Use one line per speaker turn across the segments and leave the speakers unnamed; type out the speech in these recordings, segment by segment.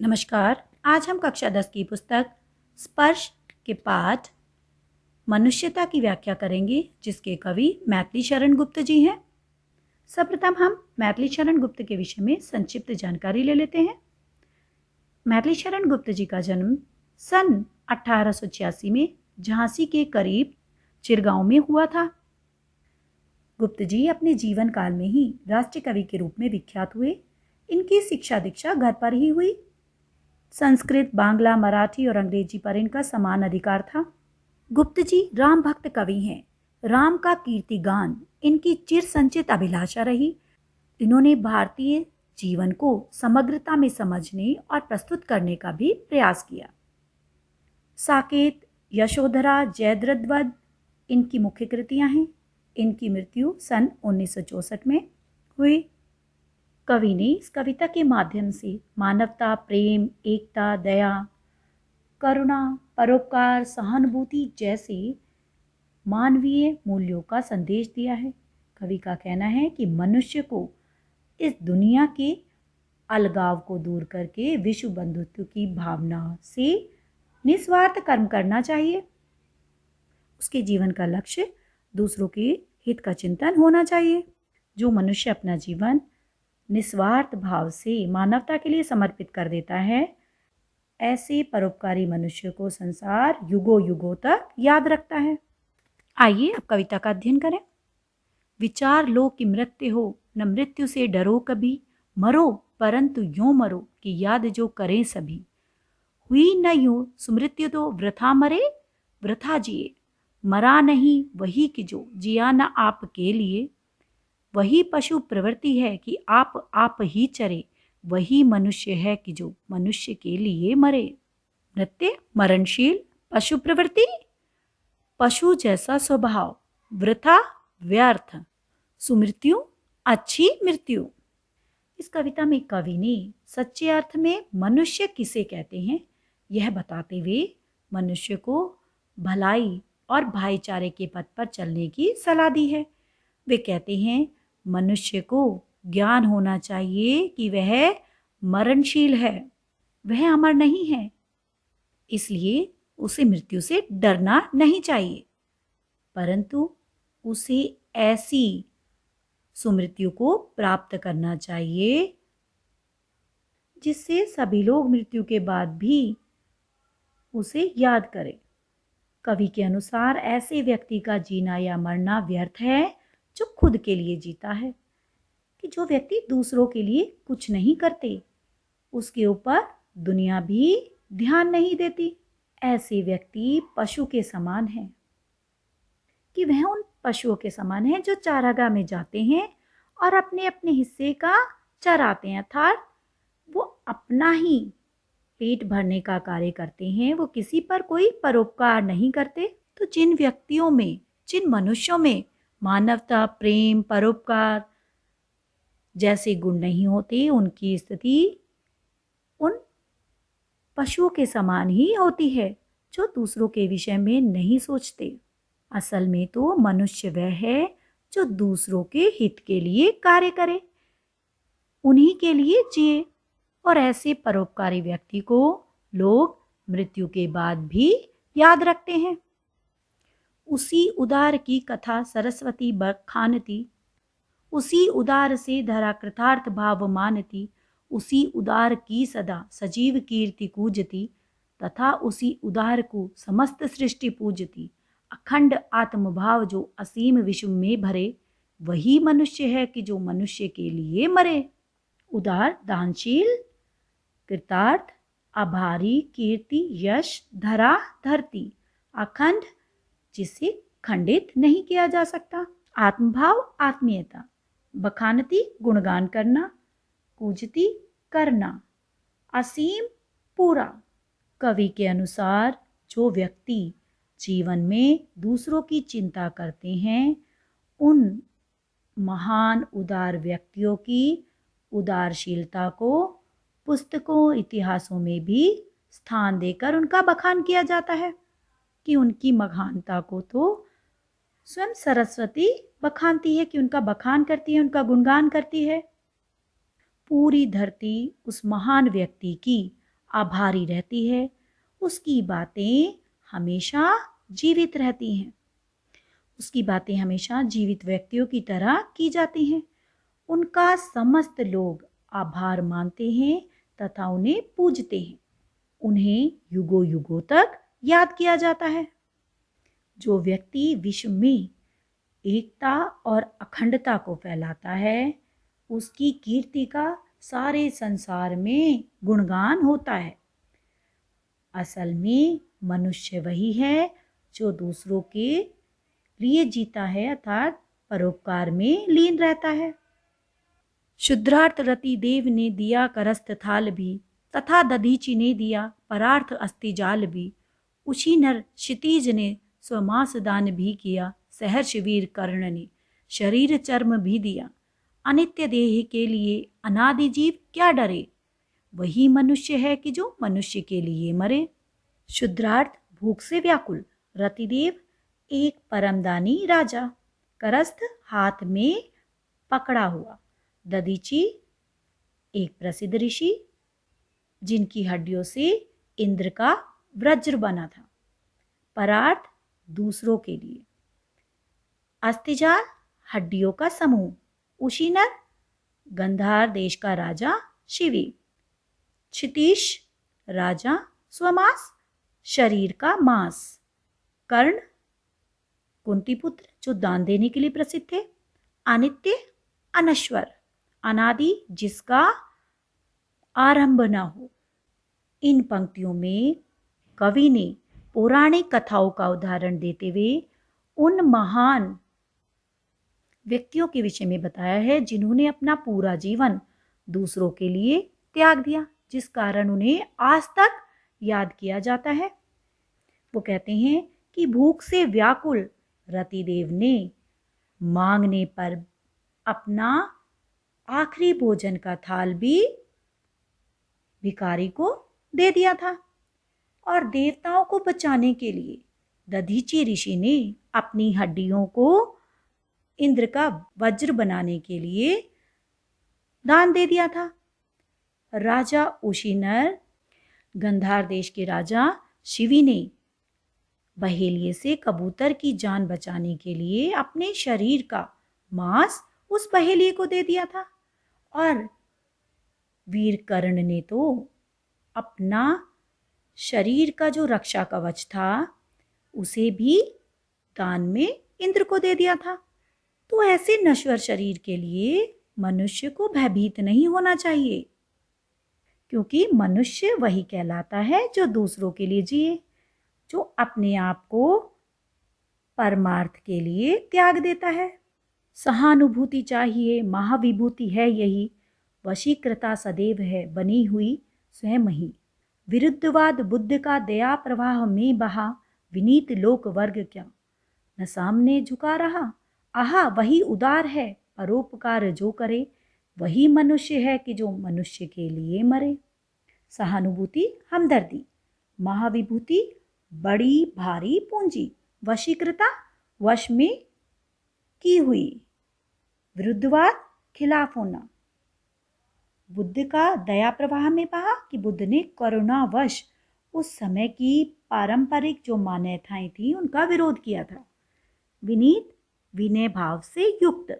नमस्कार। आज हम कक्षा 10 की पुस्तक स्पर्श के पाठ मनुष्यता की व्याख्या करेंगे, जिसके कवि मैथिली शरण गुप्त जी हैं। सर्वप्रथम हम मैथिली शरण गुप्त के विषय में संक्षिप्त जानकारी ले लेते हैं। मैथिली शरण गुप्त जी का जन्म सन 1886 में झांसी के करीब चिरगांव में हुआ था। गुप्त जी अपने जीवन काल में ही राष्ट्रीय कवि के रूप में विख्यात हुए। इनकी शिक्षा दीक्षा घर पर ही हुई। संस्कृत, बांग्ला, मराठी और अंग्रेजी पर इनका समान अधिकार था। गुप्त जी राम भक्त कवि हैं। राम का कीर्तिगान इनकी चिर संचित अभिलाषा रही। इन्होंने भारतीय जीवन को समग्रता में समझने और प्रस्तुत करने का भी प्रयास किया। साकेत, यशोधरा, जयद्रथवध इनकी मुख्य कृतियां हैं। इनकी मृत्यु सन 1964 में हुई। कवि ने इस कविता के माध्यम से मानवता, प्रेम, एकता, दया, करुणा, परोपकार, सहानुभूति जैसे मानवीय मूल्यों का संदेश दिया है। कवि का कहना है कि मनुष्य को इस दुनिया के अलगाव को दूर करके विश्व बंधुत्व की भावना से निस्वार्थ कर्म करना चाहिए। उसके जीवन का लक्ष्य दूसरों के हित का चिंतन होना चाहिए। जो मनुष्य अपना जीवन निस्वार्थ भाव से मानवता के लिए समर्पित कर देता है, ऐसे परोपकारी मनुष्य को संसार युगों युगों तक याद रखता है। आइए अब कविता का अध्ययन करें। विचार लो कि मृत्यु हो, न मृत्यु से डरो कभी। मरो परंतु यूं मरो कि याद जो करें सभी। हुई न यूं सुमृत्यु तो वृथा मरे, वृथा जिए। मरा नहीं वही कि जो जिया न आपके लिए। वही पशु प्रवृत्ति है कि आप ही चरे। वही मनुष्य है कि जो मनुष्य के लिए मरे। मृत्यु मरणशील, पशु प्रवृत्ति पशु जैसा स्वभाव, वृथा व्यर्थ, सुमृत्यु अच्छी मृत्यु। इस कविता में कवि ने सच्चे अर्थ में मनुष्य किसे कहते हैं यह बताते हुए मनुष्य को भलाई और भाईचारे के पथ पर चलने की सलाह दी है। वे कहते हैं मनुष्य को ज्ञान होना चाहिए कि वह मरणशील है, वह अमर नहीं है, इसलिए उसे मृत्यु से डरना नहीं चाहिए, परंतु उसे ऐसी सुमृत्यु को प्राप्त करना चाहिए जिससे सभी लोग मृत्यु के बाद भी उसे याद करें। कवि के अनुसार ऐसे व्यक्ति का जीना या मरना व्यर्थ है जो खुद के लिए जीता है। कि जो व्यक्ति दूसरों के लिए कुछ नहीं करते, उसके ऊपर दुनिया भी ध्यान नहीं देती। ऐसे व्यक्ति पशु के समान हैं। कि वह उन पशुओं के समान है जो चारागाह में जाते हैं और अपने अपने हिस्से का चराते हैं, अर्थात वो अपना ही पेट भरने का कार्य करते हैं, वो किसी पर कोई परोपकार नहीं करते। तो जिन व्यक्तियों में, जिन मनुष्यों में मानवता, प्रेम, परोपकार जैसे गुण नहीं होते, उनकी स्थिति उन पशुओं के समान ही होती है जो दूसरों के विषय में नहीं सोचते। असल में तो मनुष्य वह है जो दूसरों के हित के लिए कार्य करे, उन्हीं के लिए जिए। और ऐसे परोपकारी व्यक्ति को लोग मृत्यु के बाद भी याद रखते हैं। उसी उदार की कथा सरस्वती बखानती, उसी उदार से धरा कृतार्थ भाव मानती। उसी उदार की सदा सजीव कीर्ति कूजती, तथा उसी उदार को समस्त सृष्टि पूजती। अखंड आत्मभाव जो असीम विश्व में भरे, वही मनुष्य है कि जो मनुष्य के लिए मरे। उदार, दानशील, कृतार्थ, आभारी, कीर्ति, यश, धरा, धरती, अखंड जिसे खंडित नहीं किया जा सकता। आत्मभाव, आत्मीयता, बखानती गुणगान करना, पूजती करना, असीम पूरा। कवि के अनुसार जो व्यक्ति जीवन में दूसरों की चिंता करते हैं, उन महान उदार व्यक्तियों की उदारशीलता को पुस्तकों, इतिहासों में भी स्थान देकर उनका बखान किया जाता है। कि उनकी महानता को तो स्वयं सरस्वती बखानती है, कि उनका बखान करती है, उनका गुणगान करती है। पूरी धरती उस महान व्यक्ति की आभारी रहती है, उसकी बातें हमेशा जीवित रहती हैं। उसकी बातें हमेशा जीवित व्यक्तियों की तरह की जाती हैं। उनका समस्त लोग आभार मानते हैं तथा उन्हें पूजते हैं। उन्हें युगों युगों तक याद किया जाता है। जो व्यक्ति विश्व में एकता और अखंडता को फैलाता है, उसकी कीर्ति का सारे संसार में गुणगान होता है। असल में मनुष्य वही है जो दूसरों के लिए जीता है, अर्थात परोपकार में लीन रहता है। शुद्रार्थ रति देव ने दिया करस्थ थाल भी, तथा दधीचि ने दिया परार्थ अस्थिजाल भी। उसी नर क्षितिज ने स्वमास दान भी किया, सहर्ष वीर कर्ण ने शरीर चर्म भी दिया। अनित्य देह के लिए अनादि जीव क्या डरे, वही मनुष्य है कि जो मनुष्य के लिए मरे। शुद्रार्थ भूख से व्याकुल, रतिदेव एक परमदानी राजा, करस्थ हाथ में पकड़ा हुआ, दधीचि एक प्रसिद्ध ऋषि जिनकी हड्डियों से इंद्र का वज्र बना था, परार्थ दूसरों के लिए, अस्थिजाल हड्डियों का समूह, उशीनर गंधार देश का राजा शिवी, क्षितीश राजा स्वमास शरीर का मांस, कर्ण कुंती पुत्र जो दान देने के लिए प्रसिद्ध थे, अनित्य अनश्वर, अनादि जिसका आरंभ न हो। इन पंक्तियों में कवि ने पौराणिक कथाओं का उदाहरण देते हुए उन महान व्यक्तियों के विषय में बताया है जिन्होंने अपना पूरा जीवन दूसरों के लिए त्याग दिया, जिस कारण उन्हें आज तक याद किया जाता है। वो कहते हैं कि भूख से व्याकुल रतिदेव ने मांगने पर अपना आखिरी भोजन का थाल भी भिखारी को दे दिया था, और देवताओं को बचाने के लिए दधीचि ऋषि ने अपनी हड्डियों को इंद्र का वज्र बनाने के लिए दान दे दिया था। राजा उशीनर गंधार देश के राजा शिवी ने बहेलिये से कबूतर की जान बचाने के लिए अपने शरीर का मांस उस बहेलिये को दे दिया था, और वीर कर्ण ने तो अपना शरीर का जो रक्षा कवच था उसे भी दान में इंद्र को दे दिया था। तो ऐसे नश्वर शरीर के लिए मनुष्य को भयभीत नहीं होना चाहिए, क्योंकि मनुष्य वही कहलाता है जो दूसरों के लिए जिए, जो अपने आप को परमार्थ के लिए त्याग देता है। सहानुभूति चाहिए, महाविभूति है यही, वशीकृता सदैव है बनी हुई स्वयं ही। विरुद्धवाद बुद्ध का दया प्रवाह में बहा, विनीत लोक वर्ग क्या न सामने झुका रहा। आहा वही उदार है, परोपकार जो करे, वही मनुष्य है कि जो मनुष्य के लिए मरे। सहानुभूति हमदर्दी, महाविभूति बड़ी भारी पूंजी, वशीकृता वश में की हुई, विरुद्धवाद खिलाफ होना। बुद्ध का दया प्रवाह में बहा कि बुद्ध ने करुणावश उस समय की पारंपरिक जो मान्यताएं थी उनका विरोध किया था। विनीत विनय भाव से युक्त।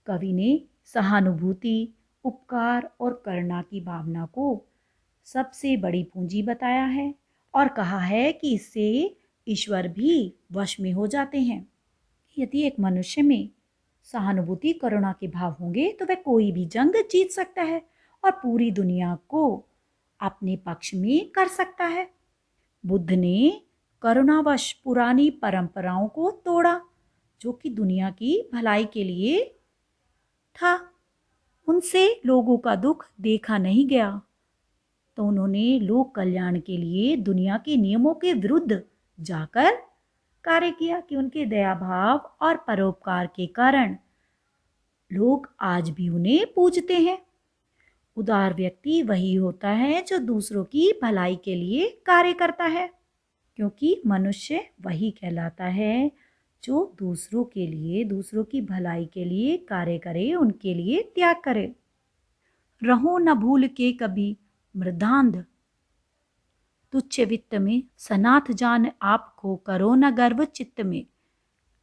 कवि ने सहानुभूति, उपकार और करुणा की भावना को सबसे बड़ी पूंजी बताया है और कहा है कि इससे ईश्वर भी वश में हो जाते हैं। यदि एक मनुष्य में सहानुभूति करुणा के भाव होंगे तो वह कोई भी जंग जीत सकता है और पूरी दुनिया को अपने पक्ष में कर सकता है। बुद्ध ने करुणावश पुरानी परंपराओं को तोड़ा जो कि दुनिया की भलाई के लिए था। उनसे लोगों का दुख देखा नहीं गया, तो उन्होंने लोक कल्याण के लिए दुनिया के नियमों के विरुद्ध जाकर कार्य किया कि उनके दया भाव और परोपकार के कारण लोग आज भी उन्हें पूजते हैं। उदार व्यक्ति वही होता है जो दूसरों की भलाई के लिए कार्य करता है, क्योंकि मनुष्य वही कहलाता है जो दूसरों के लिए, दूसरों की भलाई के लिए कार्य करे, उनके लिए त्याग करे। रहो न भूल के कभी मृदांध तुच्छ वित्त में, सनाथ जान आपको करो न गर्व चित्त में।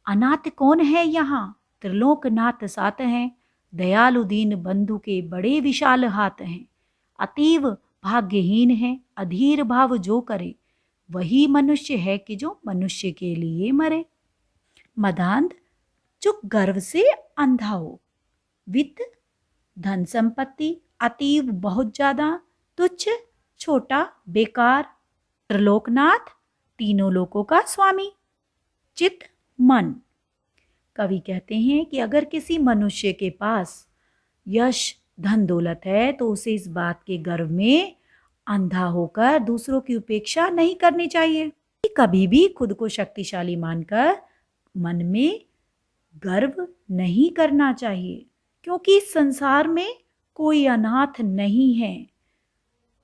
अनाथ कौन है यहाँ, त्रिलोकनाथ साथ हैं, दयालु दीन बंधु के बड़े विशाल हाथ हैं। अतीव भाग्यहीन है अधीर भाव जो करे, वही मनुष्य है कि जो मनुष्य के लिए मरे। मदांध जो गर्व से अंधा हो, वित्त धन संपत्ति अतीव बहुत ज्यादा, तुच्छ छोटा बेकार, त्रिलोकनाथ तीनों लोकों का स्वामी, चित्त मन। कवि कहते हैं कि अगर किसी मनुष्य के पास यश धन दौलत है तो उसे इस बात के गर्व में अंधा होकर दूसरों की उपेक्षा नहीं करनी चाहिए। कभी भी खुद को शक्तिशाली मानकर मन में गर्व नहीं करना चाहिए, क्योंकि इस संसार में कोई अनाथ नहीं है।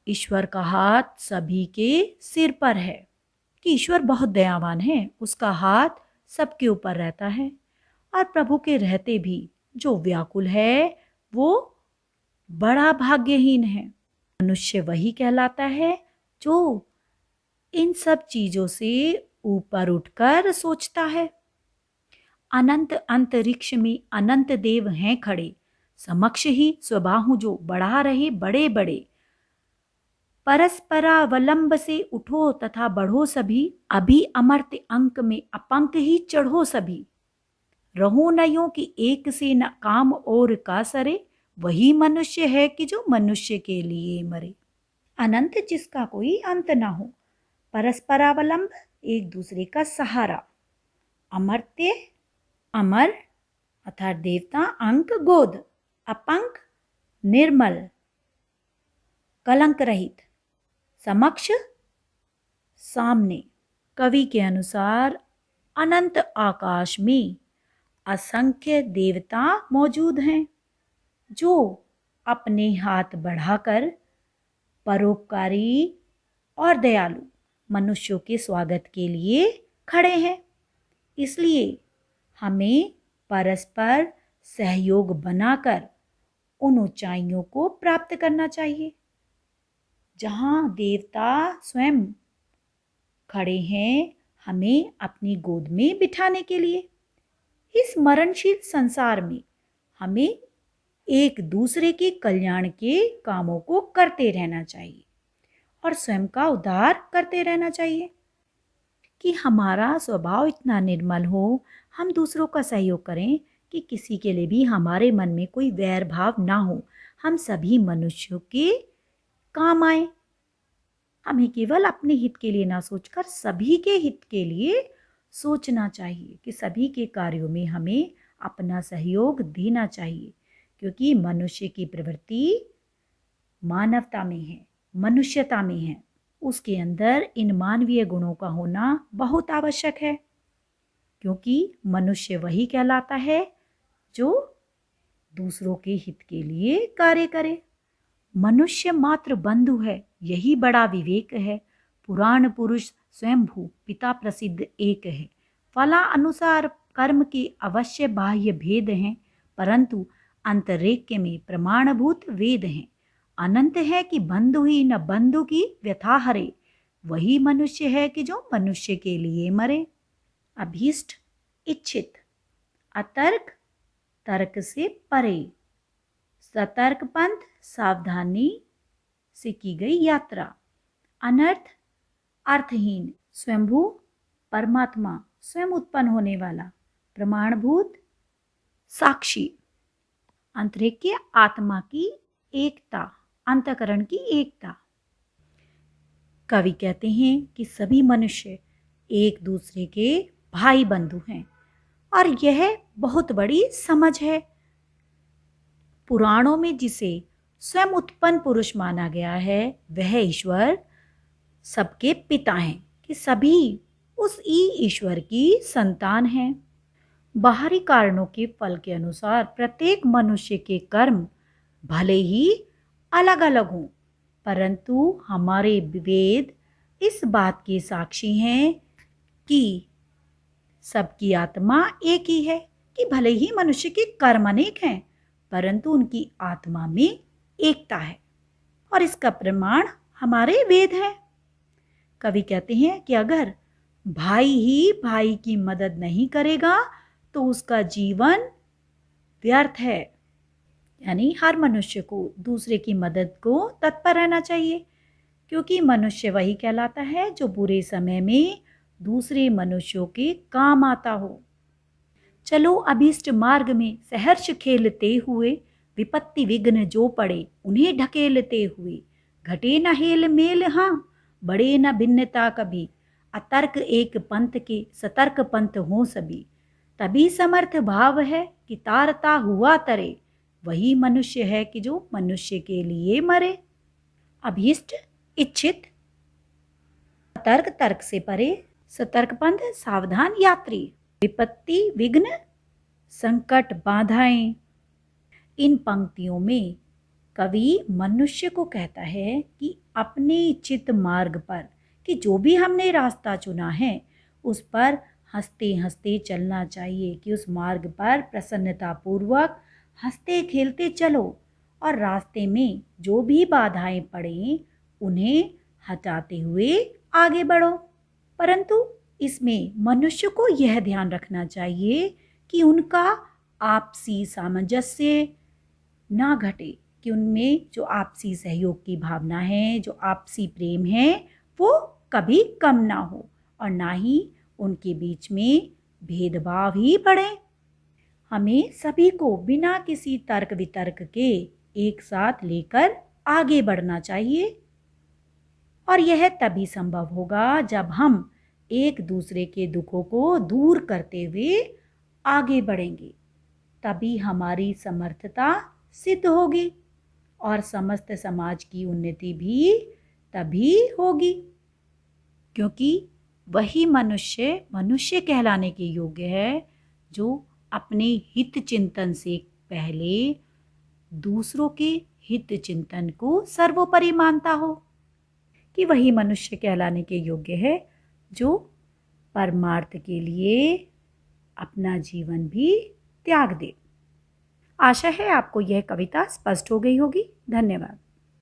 ईश्वर का हाथ सभी के सिर पर है, कि ईश्वर बहुत दयावान है, उसका हाथ सबके ऊपर रहता है। और प्रभु के रहते भी जो व्याकुल है वो बड़ा भाग्यहीन है। मनुष्य वही कहलाता है जो इन सब चीजों से ऊपर उठकर सोचता है। अनंत अंतरिक्ष में अनंत देव हैं खड़े, समक्ष ही स्वबाहु जो बढ़ा रहे बड़े बड़े। परस्परावलंब से उठो तथा बढ़ो सभी, अभी अमर्त्य अंक में अपंक ही चढ़ो सभी। रहो नयों की एक से न काम और का सरे, वही मनुष्य है कि जो मनुष्य के लिए मरे। अनंत जिसका कोई अंत ना हो, परस्परावलंब एक दूसरे का सहारा, अमर्त्य अमर अर्थात देवता, अंक गोद, अपंक निर्मल कलंक रहित, समक्ष सामने। कवि के अनुसार अनंत आकाश में असंख्य देवता मौजूद हैं जो अपने हाथ बढ़ाकर परोपकारी और दयालु मनुष्यों के स्वागत के लिए खड़े हैं। इसलिए हमें परस्पर सहयोग बनाकर उन ऊंचाइयों को प्राप्त करना चाहिए जहाँ देवता स्वयं खड़े हैं हमें अपनी गोद में बिठाने के लिए। इस मरणशील संसार में हमें एक दूसरे के कल्याण के कामों को करते रहना चाहिए और स्वयं का उद्धार करते रहना चाहिए, कि हमारा स्वभाव इतना निर्मल हो, हम दूसरों का सहयोग करें कि किसी के लिए भी हमारे मन में कोई वैर भाव ना हो, हम सभी मनुष्यों के काम आए। हमें केवल अपने हित के लिए ना सोचकर सभी के हित के लिए सोचना चाहिए, कि सभी के कार्यों में हमें अपना सहयोग देना चाहिए, क्योंकि मनुष्य की प्रवृत्ति मानवता में है, मनुष्यता में है। उसके अंदर इन मानवीय गुणों का होना बहुत आवश्यक है, क्योंकि मनुष्य वही कहलाता है जो दूसरों के हित के लिए कार्य करे। मनुष्य मात्र बंधु है, यही बड़ा विवेक है। पुराण पुरुष स्वयंभू पिता प्रसिद्ध एक है। फला अनुसार कर्म के अवश्य बाह्य भेद हैं, परंतु अंतरेक्य में प्रमाणभूत वेद हैं। अनंत है कि बंधु ही न बंधु की व्यथा हरे, वही मनुष्य है कि जो मनुष्य के लिए मरे। अभीष्ट इच्छित, अतर्क तर्क से परे, सतर्क पंथ सावधानी से की गई यात्रा। अनर्थ अर्थहीन, स्वयंभू परमात्मा स्वयं उत्पन्न होने वाला, प्रमाणभूत साक्षी। अंतरिक्य आत्मा की एकता, अंतःकरण की एकता। कवि कहते हैं कि सभी मनुष्य एक दूसरे के भाई बंधु हैं और यह बहुत बड़ी समझ है। पुराणों में जिसे स्वयं उत्पन्न पुरुष माना गया है वह ईश्वर सबके पिता हैं, कि सभी उस ईश्वर की संतान हैं। बाहरी कारणों के फल के अनुसार प्रत्येक मनुष्य के कर्म भले ही अलग अलग हों, परंतु हमारे वेद इस बात के साक्षी हैं कि सबकी आत्मा एक ही है, कि भले ही मनुष्य के कर्म अनेक हैं परंतु उनकी आत्मा में एकता है। और इसका प्रमाण हमारे वेद हैं। कवि कहते हैं कि अगर भाई ही भाई की मदद नहीं करेगा तो उसका जीवन व्यर्थ है। यानी हर मनुष्य को दूसरे की मदद को तत्पर रहना चाहिए, क्योंकि मनुष्य वही कहलाता है जो बुरे समय में दूसरे मनुष्यों के काम आता हो। चलो अभीष्ट मार्ग में सहर्ष खेलते हुए, विपत्ति विघ्न जो पड़े उन्हें ढकेलते हुए, घटे न हेल मेल हाँ, बड़े न भिन्नता कभी, अतर्क एक पंथ के सतर्क पंथ हो सभी, तभी समर्थ भाव है कि तारता हुआ तरे, वही मनुष्य है कि जो मनुष्य के लिए मरे। अभीष्ट इच्छित, तर्क तर्क से परे, सतर्क पंथ सावधान यात्री, विपत्ति विघ्न संकट बाधाएं। इन पंक्तियों में कवि मनुष्य को कहता है कि अपने इच्छित मार्ग पर, कि जो भी हमने रास्ता चुना है उस पर हंसते हंसते चलना चाहिए, कि उस मार्ग पर प्रसन्नतापूर्वक हंसते खेलते चलो और रास्ते में जो भी बाधाएं पड़े उन्हें हटाते हुए आगे बढ़ो। परंतु इसमें मनुष्य को यह ध्यान रखना चाहिए कि उनका आपसी सामंजस्य ना घटे, कि उनमें जो आपसी सहयोग की भावना है, जो आपसी प्रेम है, वो कभी कम ना हो और ना ही उनके बीच में भेदभाव ही बढ़े। हमें सभी को बिना किसी तर्क वितर्क के एक साथ लेकर आगे बढ़ना चाहिए और यह तभी संभव होगा जब हम एक दूसरे के दुखों को दूर करते हुए आगे बढ़ेंगे। तभी हमारी समर्थता सिद्ध होगी और समस्त समाज की उन्नति भी तभी होगी, क्योंकि वही मनुष्य मनुष्य कहलाने के योग्य है जो अपने हित चिंतन से पहले दूसरों के हित चिंतन को सर्वोपरि मानता हो, कि वही मनुष्य कहलाने के योग्य है जो परमार्थ के लिए अपना जीवन भी त्याग दे। आशा है आपको यह कविता स्पष्ट हो गई होगी। धन्यवाद।